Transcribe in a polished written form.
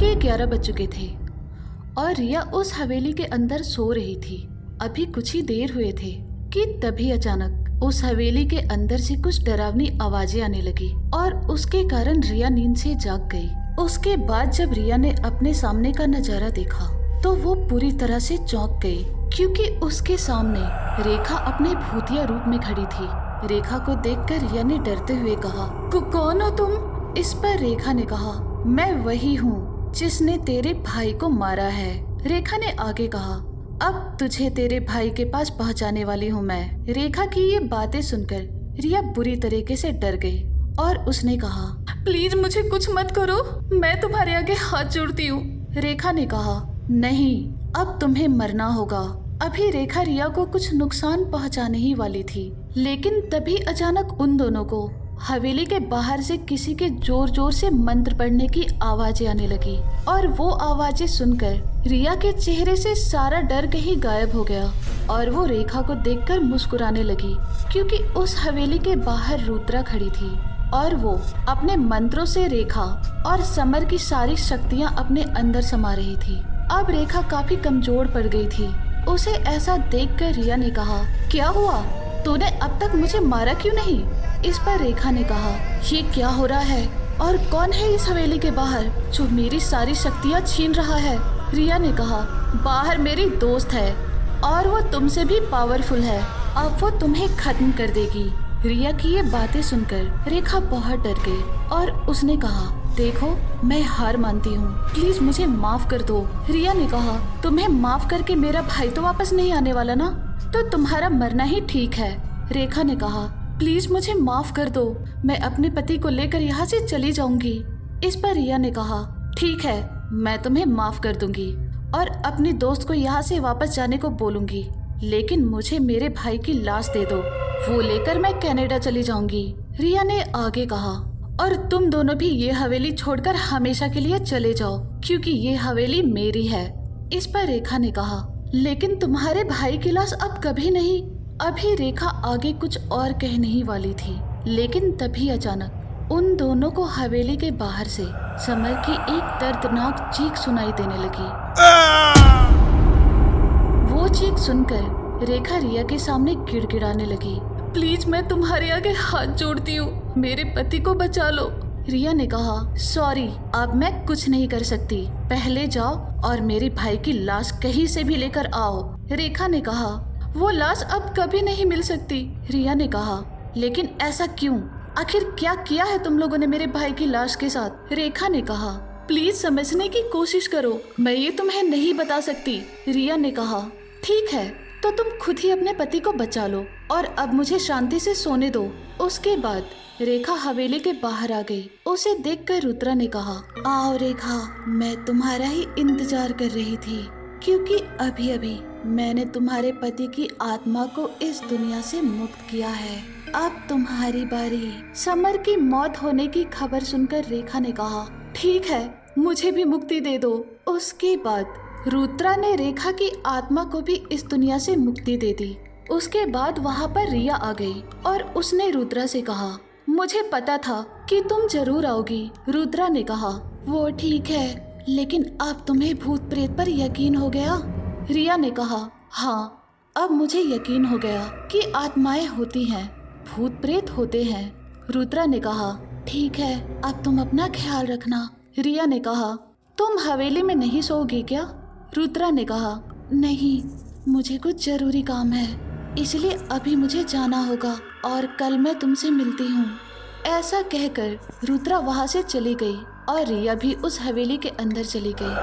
के 11 बज चुके थे और रिया उस हवेली के अंदर सो रही थी। अभी कुछ ही देर हुए थे कि तभी अचानक उस हवेली के अंदर से कुछ डरावनी आवाजें आने लगी और उसके कारण रिया नींद से जाग गई। उसके बाद जब रिया ने अपने सामने का नजारा देखा तो वो पूरी तरह से चौंक गई, क्योंकि उसके सामने रेखा अपने भूतिया रूप में खड़ी थी। रेखा को देखकर रिया ने डरते हुए कहा, कौन हो तुम? इस पर रेखा ने कहा, मैं वही हूँ जिसने तेरे भाई को मारा है। रेखा ने आगे कहा, अब तुझे तेरे भाई के पास पहुँचाने वाली हूँ मैं। रेखा की ये बातें सुनकर रिया बुरी तरीके से डर गई और उसने कहा, प्लीज मुझे कुछ मत करो, मैं तुम्हारे आगे हाथ जोड़ती हूँ। रेखा ने कहा, नहीं, अब तुम्हें मरना होगा। अभी रेखा रिया को कुछ नुकसान पहुंचाने ही वाली थी, लेकिन तभी अचानक उन दोनों को हवेली के बाहर से किसी के जोर जोर से मंत्र पढ़ने की आवाजें आने लगी और वो आवाजें सुनकर रिया के चेहरे से सारा डर कहीं गायब हो गया और वो रेखा को देखकर मुस्कुराने लगी, क्योंकि उस हवेली के बाहर रुद्रा खड़ी थी और वो अपने मंत्रों से रेखा और समर की सारी शक्तियां अपने अंदर समा रही थी। अब रेखा काफी कमजोर पड़ गई थी। उसे ऐसा देखकर रिया ने कहा, क्या हुआ? तूने अब तक मुझे मारा क्यों नहीं? इस पर रेखा ने कहा, ये क्या हो रहा है और कौन है इस हवेली के बाहर जो मेरी सारी शक्तियाँ छीन रहा है? रिया ने कहा, बाहर मेरी दोस्त है और वो तुमसे भी पावरफुल है, अब वो तुम्हें खत्म कर देगी। रिया की ये बातें सुनकर रेखा बहुत डर गई और उसने कहा, देखो मैं हार मानती हूँ, प्लीज मुझे माफ कर दो। रिया ने कहा, तुम्हें माफ करके मेरा भाई तो वापस नहीं आने वाला ना, तो तुम्हारा मरना ही ठीक है। रेखा ने कहा, प्लीज मुझे माफ कर दो, मैं अपने पति को लेकर यहाँ से चली जाऊंगी। इस पर रिया ने कहा, ठीक है, मैं तुम्हें माफ कर दूंगी और अपनी दोस्त को यहाँ से वापस जाने को बोलूंगी, लेकिन मुझे मेरे भाई की लाश दे दो, वो लेकर मैं कनाडा चली जाऊंगी। रिया ने आगे कहा, और तुम दोनों भी ये हवेली छोड़कर हमेशा के लिए चले जाओ, क्योंकि ये हवेली मेरी है। इस पर रेखा ने कहा, लेकिन तुम्हारे भाई की लाश अब कभी नहीं। अभी रेखा आगे कुछ और कहने ही वाली थी, लेकिन तभी अचानक उन दोनों को हवेली के बाहर से समर की एक दर्दनाक चीख सुनाई देने लगी। वो चीख सुनकर रेखा रिया के सामने गिड़गिड़ाने लगी, प्लीज मैं तुम्हारे आगे हाथ जोड़ती हूँ, मेरे पति को बचा लो। रिया ने कहा, सॉरी, अब मैं कुछ नहीं कर सकती, पहले जाओ और मेरे भाई की लाश कहीं से भी लेकर आओ। रेखा ने कहा, वो लाश अब कभी नहीं मिल सकती। रिया ने कहा, लेकिन ऐसा क्यों? आखिर क्या किया है तुम लोगों ने मेरे भाई की लाश के साथ? रेखा ने कहा, प्लीज समझने की कोशिश करो, मैं ये तुम्हें नहीं बता सकती। रिया ने कहा, ठीक है, तो तुम खुद ही अपने पति को बचा लो और अब मुझे शांति से सोने दो। उसके बाद रेखा हवेली के बाहर आ गई। उसे देखकर रुद्रा ने कहा, आओ रेखा, मैं तुम्हारा ही इंतजार कर रही थी, क्योंकि अभी अभी मैंने तुम्हारे पति की आत्मा को इस दुनिया से मुक्त किया है, अब तुम्हारी बारी। समर की मौत होने की खबर सुनकर रेखा ने कहा, ठीक है, मुझे भी मुक्ति दे दो। उसके बाद रुद्रा ने रेखा की आत्मा को भी इस दुनिया से मुक्ति दे दी। उसके बाद वहाँ पर रिया आ गई और उसने रुद्रा से कहा, मुझे पता था कि तुम जरूर आओगी। रुद्रा ने कहा, वो ठीक है, लेकिन अब तुम्हें भूत प्रेत पर यकीन हो गया? रिया ने कहा, हाँ, अब मुझे यकीन हो गया कि आत्माएं होती हैं, भूत प्रेत होते हैं। रुद्रा ने कहा, ठीक है, अब तुम अपना ख्याल रखना। रिया ने कहा, तुम हवेली में नहीं सोओगी क्या? रुद्रा ने कहा, नहीं, मुझे कुछ जरूरी काम है, इसलिए अभी मुझे जाना होगा और कल मैं तुमसे मिलती हूँ। ऐसा कहकर रुद्रा वहाँ से चली गई और रिया भी उस हवेली के अंदर चली गई।